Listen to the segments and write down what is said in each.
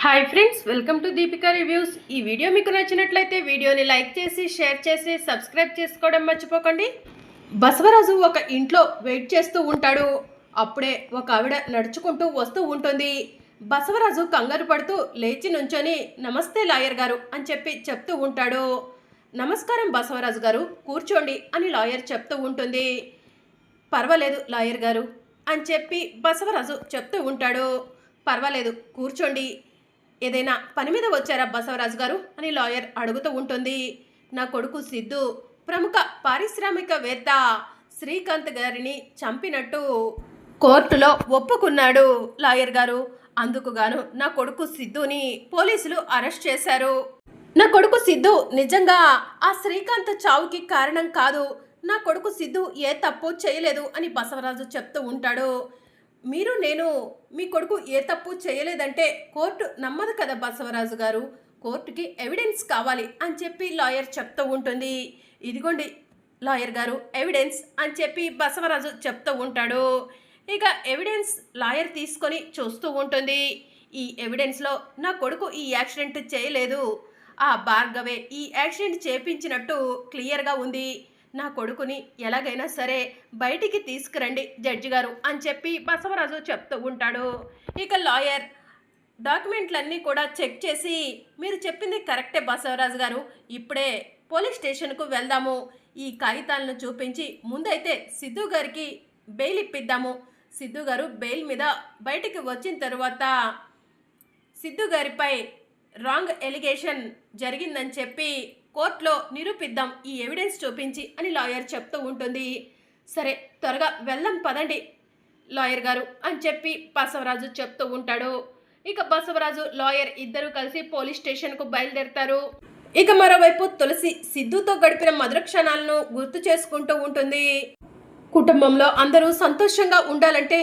Hi friends, welcome to Deepika reviews. ఈ video మీకు నచ్చినట్లయితే వీడియోని లైక్ చేసి షేర్ చేసి సబ్స్క్రైబ్ చేసుకోవడం మర్చిపోకండి. బసవరాజు ఒక ఇంట్లో వెయిట్ చేస్తూ ఉంటాడు. అప్పుడే ఒక ఆవిడ నడుచుకుంటూ వస్తూ ఉంటుంది. బసవరాజు కంగారు పడుతూ లేచి నుంచొని నమస్తే లాయర్ గారు అని చెప్తూ ఉంటాడు. నమస్కారం బసవరాజు గారు, కూర్చోండి అని లాయర్ చెప్తూ ఉంటుంది. పర్వాలేదు లాయర్ గారు అని బసవరాజు చెప్తూ ఉంటాడు. పర్వాలేదు, కూర్చోండి. ఏదైనా పని మీద వచ్చారా బసవరాజు గారు అని లాయర్ అడుగుతూ ఉంటుంది. నా కొడుకు సిద్ధు ప్రముఖ పారిశ్రామికవేత్త శ్రీకాంత్ గారిని చంపినట్టు కోర్టులో ఒప్పుకున్నాడు లాయర్ గారు. అందుకుగాను నా కొడుకు సిద్ధుని పోలీసులు అరెస్ట్ చేశారు. నా కొడుకు సిద్ధు నిజంగా ఆ శ్రీకాంత్ చావుకి కారణం కాదు. నా కొడుకు సిద్ధు ఏ తప్పు చేయలేదు అని బసవరాజు చెప్తూ ఉంటాడు. మీరు నేను మీ కొడుకు ఏ తప్పు చేయలేదంటే కోర్టు నమ్మదు కదా బసవరాజు గారు. కోర్టుకి ఎవిడెన్స్ కావాలి అని లాయర్ చెప్తూ ఉంటుంది. ఇదిగోండి లాయర్ గారు ఎవిడెన్స్ అని బసవరాజు చెప్తూ ఉంటాడు. ఇక ఎవిడెన్స్ లాయర్ తీసుకొని చూస్తూ ఉంటుంది. ఈ ఎవిడెన్స్లో నా కొడుకు ఈ యాక్సిడెంట్ చేయలేదు, ఆ భార్గవే ఈ యాక్సిడెంట్ చేపించినట్టు క్లియర్గా ఉంది. నా కొడుకుని ఎలాగైనా సరే బయటికి తీసుకురండి జడ్జి గారు అని బసవరాజు చెప్తూ ఉంటాడు. ఇక లాయర్ డాక్యుమెంట్లన్నీ కూడా చెక్ చేసి మీరు చెప్పింది కరెక్టే బసవరాజు గారు, ఇప్పుడే పోలీస్ స్టేషన్కు వెళ్దాము. ఈ కాగితాలను చూపించి ముందైతే సిద్ధు గారికి బెయిల్ ఇప్పిద్దాము. సిద్ధు గారు బెయిల్ మీద బయటికి వచ్చిన తర్వాత సిద్ధు గారిపై రాంగ్ ఎలిగేషన్ జరిగిందని కోర్టులో నిరూపిద్దాం ఈ ఎవిడెన్స్ చూపించి అని లాయర్ చెప్తూ ఉంటుంది. సరే, త్వరగా వెళ్దాం పదండి లాయర్ గారు అని బసవరాజు చెప్తూ ఉంటాడు. ఇక బసవరాజు లాయర్ ఇద్దరు కలిసి పోలీస్ స్టేషన్కు బయలుదేరుతారు. ఇక మరోవైపు తులసి సిద్ధుతో గడిపిన మధుర క్షణాలను గుర్తు చేసుకుంటూ ఉంటుంది. కుటుంబంలో అందరూ సంతోషంగా ఉండాలంటే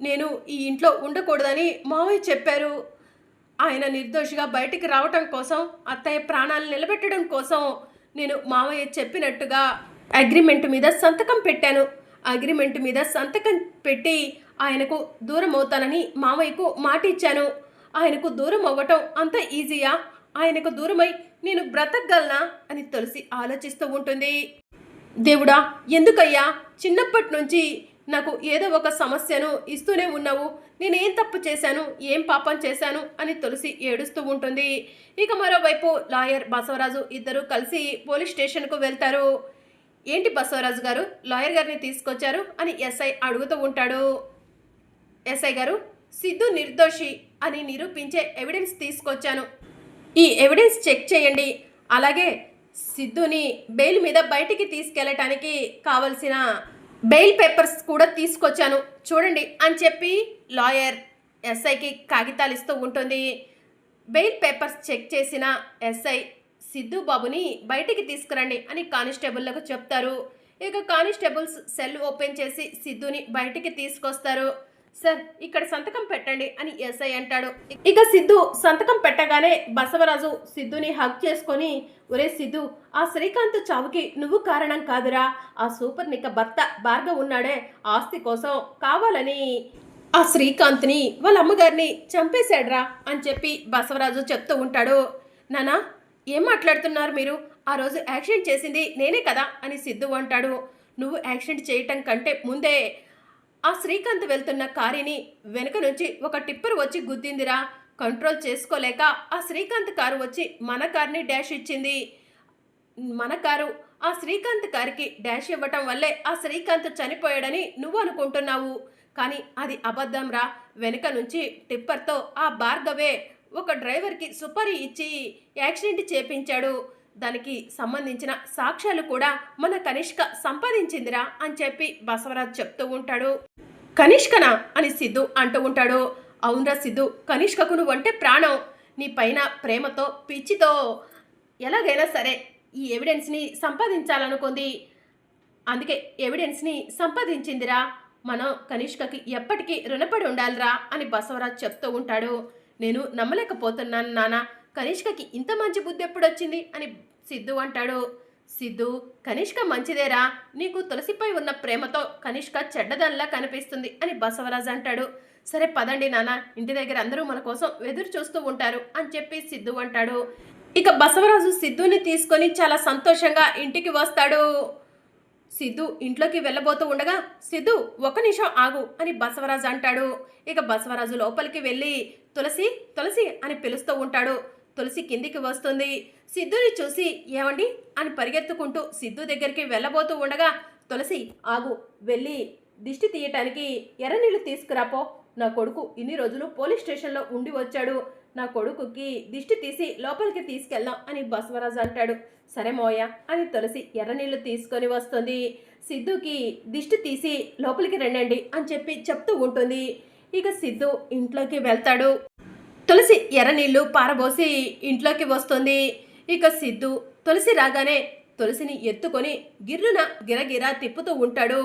నేను ఈ ఇంట్లో ఉండకూడదని మావయ్య చెప్పారు. ఆయన నిర్దోషిగా బయటికి రావటం కోసం, అత్తయ్య ప్రాణాలు నిలబెట్టడం కోసం నేను మావయ్య చెప్పినట్టుగా అగ్రిమెంట్ మీద సంతకం పెట్టాను. అగ్రిమెంట్ మీద సంతకం పెట్టి ఆయనకు దూరం అవుతానని మావయ్యకు మాట ఇచ్చాను. ఆయనకు దూరం అవ్వటం అంత ఈజీయా? ఆయనకు దూరమై నేను బ్రతకగలనా అని తులసి ఆలోచిస్తూ ఉంటుంది. దేవుడా, ఎందుకయ్యా చిన్నప్పటి నుంచి నాకు ఏదో ఒక సమస్యను ఇస్తూనే ఉన్నావు? నేనేం తప్పు చేశాను, ఏం పాపం చేశాను అని తులసి ఏడుస్తూ ఉంటుంది. ఇక మరోవైపు లాయర్ బసవరాజు ఇద్దరు కలిసి పోలీస్ స్టేషన్కు వెళ్తారు. ఏంటి బసవరాజు గారు, లాయర్ గారిని తీసుకొచ్చారు అని ఎస్ఐ అడుగుతూ ఉంటాడు. ఎస్ఐ గారు, సిద్ధు నిర్దోషి అని నిరూపించే ఎవిడెన్స్ తీసుకొచ్చాను. ఈ ఎవిడెన్స్ చెక్ చేయండి. అలాగే సిద్ధుని బెయిల్ మీద బయటికి తీసుకెళ్ళటానికి కావలసిన బెయిల్ పేపర్స్ కూడా తీసుకొచ్చాను చూడండి అని లాయర్ ఎస్ఐకి కాగితాలు ఇస్తూ ఉంటుంది. బెయిల్ పేపర్స్ చెక్ చేసిన ఎస్ఐ సిద్ధు బాబుని బయటికి తీసుకురండి అని కానిస్టేబుల్లకు చెప్తారు. ఇక కానిస్టేబుల్స్ సెల్ ఓపెన్ చేసి సిద్ధుని బయటికి తీసుకొస్తారు. సార్, ఇక్కడ సంతకం పెట్టండి అని ఎస్ఐ అంటాడు. ఇక సిద్ధు సంతకం పెట్టగానే బసవరాజు సిద్ధుని హగ్ చేసుకొని, ఒరే సిద్ధు, ఆ శ్రీకాంత్ చావుకి నువ్వు కారణం కాదురా, ఆ సూపర్ నిక్క భర్త భార్గవ్ ఉన్నాడే, ఆస్తి కోసం కావాలని ఆ శ్రీకాంత్ని వాళ్ళ అమ్మగారిని చంపేశాడ్రా అని బసవరాజు చెప్తూ ఉంటాడు. నానా, ఏం మాట్లాడుతున్నారు మీరు? ఆ రోజు యాక్సిడెంట్ చేసింది నేనే కదా అని సిద్ధు అంటాడు. నువ్వు యాక్సిడెంట్ చేయటం కంటే ముందే ఆ శ్రీకాంత్ వెళ్తున్న కారుని వెనుక నుంచి ఒక టిప్పర్ వచ్చి గుద్దిందిరా. కంట్రోల్ చేసుకోలేక ఆ శ్రీకాంత్ కారు వచ్చి మన కార్ని డాష్ ఇచ్చింది. మన కారు ఆ శ్రీకాంత్ కారుకి డాష్ ఇవ్వటం వల్లే ఆ శ్రీకాంత్ చనిపోయాడని నువ్వు అనుకుంటున్నావు, కానీ అది అబద్ధం రా. వెనుక నుంచి టిప్పర్తో ఆ భార్గవే ఒక డ్రైవర్కి సుపారీ ఇచ్చి యాక్సిడెంట్ చేపించాడు. దానికి సంబంధించిన సాక్ష్యాలు కూడా మన కనిష్క సంపాదించిందిరా అని బసవరాజు చెప్తూ ఉంటాడు. కనిష్కనా అని సిద్ధు అంటూ ఉంటాడు. అవునరా సిద్ధు, కనిష్కకు నువ్వంటే ప్రాణం. నీ పైన ప్రేమతో పిచ్చితో ఎలాగైనా సరే ఈ ఎవిడెన్స్ని సంపాదించాలనుకుంది. అందుకే ఎవిడెన్స్ని సంపాదించిందిరా. మనం కనిష్కకి ఎప్పటికీ రుణపడి ఉండాలిరా అని బసవరాజు చెప్తూ ఉంటాడు. నేను నమ్మలేకపోతున్నాను నాన్న, కనిష్కకి ఇంత మంచి బుద్ధి ఎప్పుడొచ్చింది అని సిద్ధు అంటాడు. సిద్ధు, కనిష్క మంచిదేరా, నీకు తులసిపై ఉన్న ప్రేమతో కనిష్క చెడ్డదల్లా కనిపిస్తుంది అని బసవరాజు అంటాడు. సరే పదండి నాన్న, ఇంటి దగ్గర అందరూ మన కోసం ఎదురు చూస్తూ ఉంటారు అని చెప్పి సిద్ధు అంటాడు. ఇక బసవరాజు సిద్ధుని తీసుకొని చాలా సంతోషంగా ఇంటికి వస్తాడు. సిద్ధు ఇంట్లోకి వెళ్ళబోతూ ఉండగా, సిద్ధు ఒక నిమిషం ఆగు అని బసవరాజు అంటాడు. ఇక బసవరాజు లోపలికి వెళ్ళి తులసి తులసి అని పిలుస్తూ ఉంటాడు. తులసి కిందికి వస్తుంది. సిద్ధుని చూసి ఏమండి అని పరిగెత్తుకుంటూ సిద్ధు దగ్గరికి వెళ్ళబోతూ ఉండగా, తులసి ఆగు, వెళ్ళి దిష్టి తీయటానికి ఎర్రనీళ్ళు తీసుకురాపో. నా కొడుకు ఇన్ని రోజులు పోలీస్ స్టేషన్లో ఉండి వచ్చాడు. నా కొడుకుకి దిష్టి తీసి లోపలికి తీసుకెళ్దాం అని బసవరాజు అంటాడు. సరే మోయ అని తులసి ఎర్రనీళ్లు తీసుకొని వస్తుంది. సిద్ధుకి దిష్టి తీసి లోపలికి రండి అని చెప్పి చెప్తూ ఉంటుంది. ఇక సిద్ధు ఇంట్లోకి వెళ్తాడు. తులసి ఎర్రనీళ్లు పారబోసి ఇంట్లోకి వస్తుంది. ఇక సిద్ధు తులసి రాగానే తులసిని ఎత్తుకొని గిర్రున గిరగిరా తిప్పుతూ ఉంటాడు.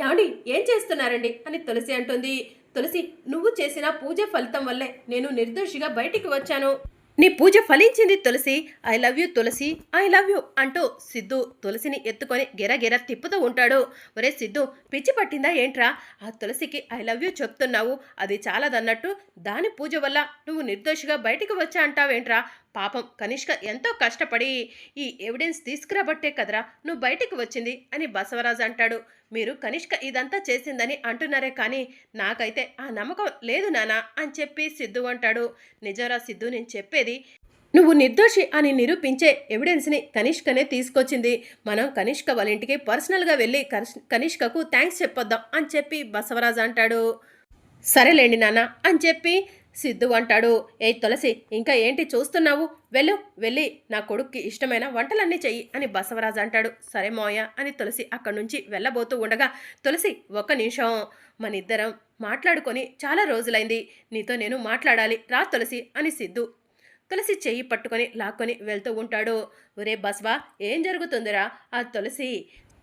ఏమండి ఏం చేస్తున్నారండి అని తులసి అంటుంది. తులసి, నువ్వు చేసిన పూజ ఫలితం వల్లే నేను నిర్దోషిగా బయటికి వచ్చాను. నీ పూజ ఫలించింది Tulasi. I love you Tulasi, I love you అంటూ సిద్ధు తులసిని ఎత్తుకొని గిరగిర తిప్పుతూ ఉంటాడు. ఒరే సిద్ధు, పిచ్చి పట్టిందా ఏంట్రా? ఆ తులసికి ఐ లవ్ యూ చెప్తున్నావు, అది చాలదన్నట్టు దాని పూజ వల్ల నువ్వు నిర్దోషిగా బయటికి వచ్చా అంటావేంట్రా? పాపం కనిష్క ఎంతో కష్టపడి ఈ ఎవిడెన్స్ తీసుకురాబట్టే కదరా నువ్వు బయటికి వచ్చింది అని బసవరాజు అంటాడు. మీరు కనిష్క ఇదంతా చేసిందని అంటున్నారే కానీ నాకైతే ఆ నమ్మకం లేదు నానా అని చెప్పి సిద్ధు అంటాడు. నిజంరా సిద్ధు, నేను చెప్పేది నువ్వు నిర్దోషి అని నిరూపించే ఎవిడెన్స్ని కనిష్కనే తీసుకొచ్చింది. మనం కనిష్క వాళ్ళ ఇంటికి పర్సనల్గా వెళ్ళి కనిష్కకు థ్యాంక్స్ చెప్పొద్దాం అని చెప్పి బసవరాజు అంటాడు. సరేలేండి నాన్న అని చెప్పి సిద్ధు అంటాడు. ఏ తులసి, ఇంకా ఏంటి చూస్తున్నావు? వెళ్ళి నా కొడుక్కి ఇష్టమైన వంటలన్నీ చెయ్యి అని బసవరాజు అంటాడు. సరే మోయ అని తులసి అక్కడి నుంచి వెళ్ళబోతూ ఉండగా, తులసి ఒక్క నిమిషం, మన ఇద్దరం మాట్లాడుకొని చాలా రోజులైంది, నీతో నేను మాట్లాడాలి, రా తులసి అని సిద్ధు తులసి చెయ్యి పట్టుకొని లాక్కొని వెళ్తూ ఉంటాడు. ఒరే బస్వా, ఏం జరుగుతుందిరా? ఆ తులసి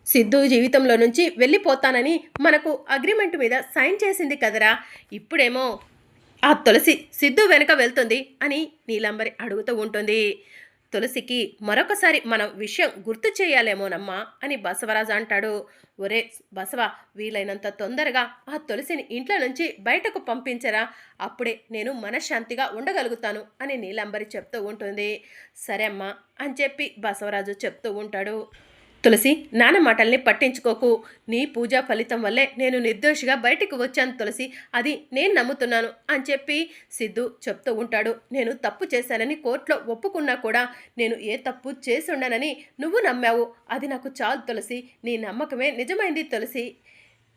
సిద్ధు జీవితంలో నుంచి వెళ్ళిపోతానని మనకు అగ్రిమెంట్ మీద సైన్ చేసింది కదరా, ఇప్పుడేమో ఆ తులసి సిద్ధు వెనుక వెళ్తుంది అని నీలంబరి అడుగుతూ ఉంటుంది. తులసికి మరొకసారి మనం విషయం గుర్తు చేయాలేమోనమ్మా అని బసవరాజు అంటాడు. ఒరే బసవ, వీలైనంత తొందరగా ఆ తులసిని ఇంట్లో నుంచి బయటకు పంపించరా, అప్పుడే నేను మనశ్శాంతిగా ఉండగలుగుతాను అని నీలంబరి చెప్తూ ఉంటుంది. సరే అమ్మా అని చెప్పి బసవరాజు చెప్తూ ఉంటాడు. తులసి, నాన్న మాటల్ని పట్టించుకోకు, నీ పూజా ఫలితం వల్లే నేను నిర్దోషిగా బయటికి వచ్చాను తులసి, అది నేను నమ్ముతున్నాను అని చెప్పి సిద్ధు చెప్తూ ఉంటాడు. నేను తప్పు చేశానని కోర్టులో ఒప్పుకున్నా కూడా నేను ఏ తప్పు చేసి ఉండనని నువ్వు నమ్మావు, అది నాకు చాలు తులసి, నీ నమ్మకమే నిజమైంది తులసి,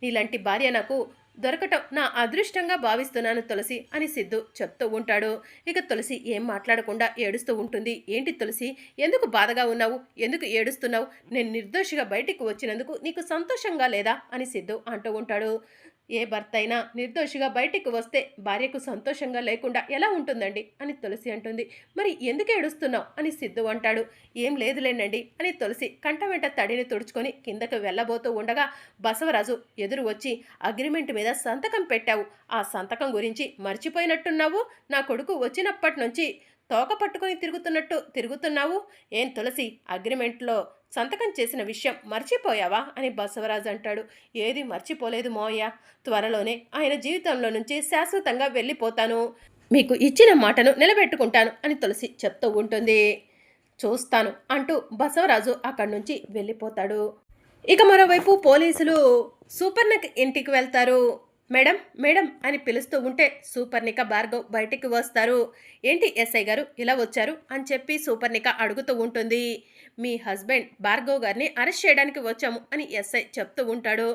నీలాంటి భార్య నాకు దొరకటం నా అదృష్టంగా భావిస్తున్నాను తులసి అని సిద్ధు చెప్తూ ఉంటాడు. ఇక తులసి ఏం మాట్లాడకుండా ఏడుస్తూ ఉంటుంది. ఏంటి తులసి, ఎందుకు బాధగా ఉన్నావు, ఎందుకు ఏడుస్తున్నావు? నేను నిర్దోషిగా బయటికి వచ్చినందుకు నీకు సంతోషంగా లేదా అని సిద్ధు అంటూ ఉంటాడు. ఏ భర్త అయినా నిర్దోషిగా బయటికి వస్తే భార్యకు సంతోషంగా లేకుండా ఎలా ఉంటుందండి అని తులసి అంటుంది. మరి ఎందుకు ఏడుస్తున్నావు అని సిద్ధు అంటాడు. ఏం లేదులేనండి అని తులసి కంట వెంట తడిని తుడుచుకొని కిందకు వెళ్ళబోతూ ఉండగా బసవరాజు ఎదురు వచ్చి, అగ్రిమెంట్ మీద సంతకం పెట్టావు, ఆ సంతకం గురించి మర్చిపోయినట్టున్నావు, నా కొడుకు వచ్చినప్పటి నుంచి తోక పట్టుకొని తిరుగుతున్నావు, ఏం తులసి, అగ్రిమెంట్లో సంతకం చేసిన విషయం మర్చిపోయావా అని బసవరాజు అంటాడు. ఏది మర్చిపోలేదు మోయ్య, త్వరలోనే ఆయన జీవితంలో నుంచి శాశ్వతంగా వెళ్ళిపోతాను, మీకు ఇచ్చిన మాటను నిలబెట్టుకుంటాను అని తులసి చెప్తూ ఉంటుంది. చూస్తాను అంటూ బసవరాజు అక్కడి నుంచి వెళ్ళిపోతాడు. ఇక మరోవైపు పోలీసులు సూపర్ణకి ఇంటికి వెళ్తారు. మేడం మేడం అని పిలుస్తూ ఉంటే సూపర్ణిక భార్గవ్ బయటికి వస్తారు. ఏంటి ఎస్ఐ గారు ఇలా వచ్చారు అని చెప్పి సూపర్ణిక అడుగుతూ ఉంటుంది. మీ హస్బెండ్ భార్గవ్ గారిని అరెస్ట్ చేయడానికి వచ్చాము అని ఎస్ఐ చెప్తూ ఉంటాడు.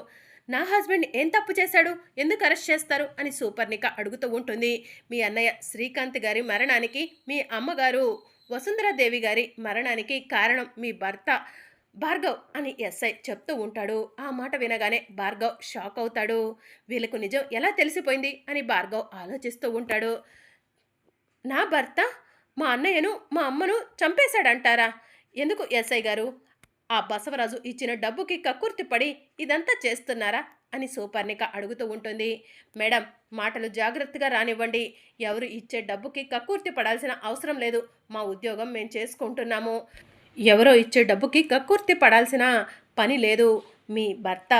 నా హస్బెండ్ ఏం తప్పు చేశాడు, ఎందుకు అరెస్ట్ చేస్తారు అని సూపర్ణిక అడుగుతూ ఉంటుంది. మీ అన్నయ్య శ్రీకాంత్ గారి మరణానికి, మీ అమ్మగారు వసుంధరాదేవి గారి మరణానికి కారణం మీ భర్త భార్గవ్ అని ఎస్ఐ చెప్తూ ఉంటాడు. ఆ మాట వినగానే భార్గవ్ షాక్ అవుతాడు. వీళ్ళకు నిజం ఎలా తెలిసిపోయింది అని భార్గవ్ ఆలోచిస్తూ ఉంటాడు. నా భర్త మా అన్నయ్యను మా అమ్మను చంపేశాడంటారా? ఎందుకు ఎస్ఐ గారు, ఆ బసవరాజు ఇచ్చిన డబ్బుకి కక్కుర్తి పడి ఇదంతా చేస్తున్నారా అని సూపర్ణిక అడుగుతూ ఉంటుంది. మేడం, మాటలు జాగ్రత్తగా రానివ్వండి, ఎవరు ఇచ్చే డబ్బుకి కక్కుర్తి పడాల్సిన అవసరం లేదు, మా ఉద్యోగం మేము చేసుకుంటున్నాము, ఎవరో ఇచ్చే డబ్బుకి కక్కుర్తి పడాల్సిన పని లేదు, మీ భర్త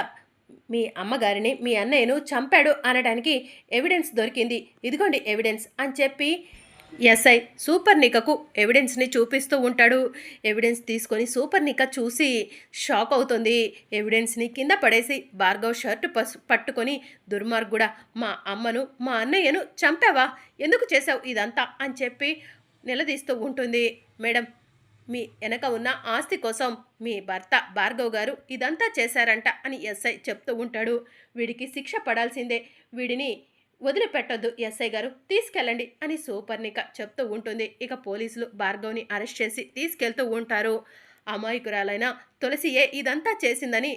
మీ అమ్మగారిని మీ అన్నయ్యను చంపాడు అనడానికి ఎవిడెన్స్ దొరికింది, ఇదిగోండి ఎవిడెన్స్ అని చెప్పి ఎస్ఐ సూపర్నికకు ఎవిడెన్స్ని చూపిస్తూ ఉంటాడు. ఎవిడెన్స్ తీసుకొని సూపర్నిక చూసి షాక్ అవుతుంది. ఎవిడెన్స్ని కింద పడేసి భార్గవ్ షర్టు పట్టుకొని, దుర్మార్గుడా, మా అమ్మను మా అన్నయ్యను చంపావా, ఎందుకు చేసావు ఇదంతా అని చెప్పి నిలదీస్తూ ఉంటుంది. మేడం, మీ వెనక ఉన్న ఆస్తి కోసం మీ భర్త భార్గవ్ గారు ఇదంతా చేశారంట అని ఎస్ఐ చెప్తూ ఉంటాడు. వీడికి శిక్ష పడాల్సిందే, వీడిని వదిలిపెట్టొద్దు ఎస్ఐ గారు, తీసుకెళ్ళండి అని సూపర్నిక చెప్తూ ఉంటుంది. ఇక పోలీసులు భార్గవ్ని అరెస్ట్ చేసి తీసుకెళ్తూ ఉంటారు. అమాయకురాలైన తులసియే ఇదంతా చేసిందని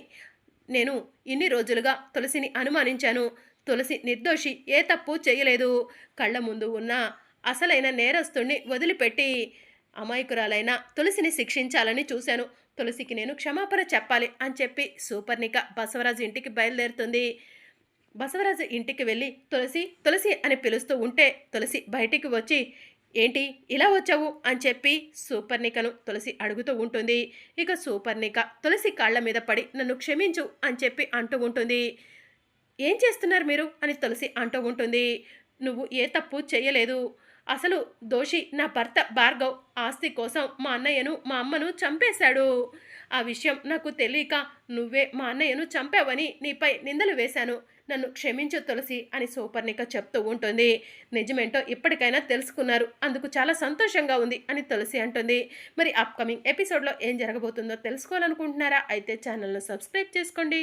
నేను ఇన్ని రోజులుగా తులసిని అనుమానించాను. తులసి నిర్దోషి, ఏ తప్పు చేయలేదు. కళ్ళ ముందు ఉన్న అసలైన నేరస్తుణ్ణి వదిలిపెట్టి అమాయకురాలైన తులసిని శిక్షించాలని చూశాను. తులసికి నేను క్షమాపణ చెప్పాలి అని చెప్పి సూపర్నిక బసవరాజు ఇంటికి బయలుదేరుతుంది. బసవరాజు ఇంటికి వెళ్ళి తులసి తులసి అని పిలుస్తూ ఉంటే తులసి బయటికి వచ్చి, ఏంటి ఇలా వచ్చావు అని చెప్పి సూపర్నికను తులసి అడుగుతూ ఉంటుంది. ఇక సూపర్నిక తులసి కాళ్ల మీద పడి నన్ను క్షమించు అని చెప్పి అంటూ ఉంటుంది. ఏం చేస్తున్నారు మీరు అని తులసి అంటూ ఉంటుంది. నువ్వు ఏ తప్పు చేయలేదు, అసలు దోషి నా భర్త భార్గవ్ ఆస్తి కోసం మా అన్నయ్యను మా అమ్మను చంపేశాడు. ఆ విషయం నాకు తెలియక నువ్వే మా అన్నయ్యను చంపావని నీపై నిందలు వేశాను, నన్ను క్షమించు తులసి అని సూపర్నిక చెప్తూ ఉంటుంది. నిజమేంటో ఇప్పటికైనా తెలుసుకున్నారు, అందుకు చాలా సంతోషంగా ఉంది అని తులసి అంటుంది. మరి అప్కమింగ్ ఎపిసోడ్లో ఏం జరగబోతుందో తెలుసుకోవాలనుకుంటున్నారా? అయితే ఛానల్ను సబ్స్క్రైబ్ చేసుకోండి.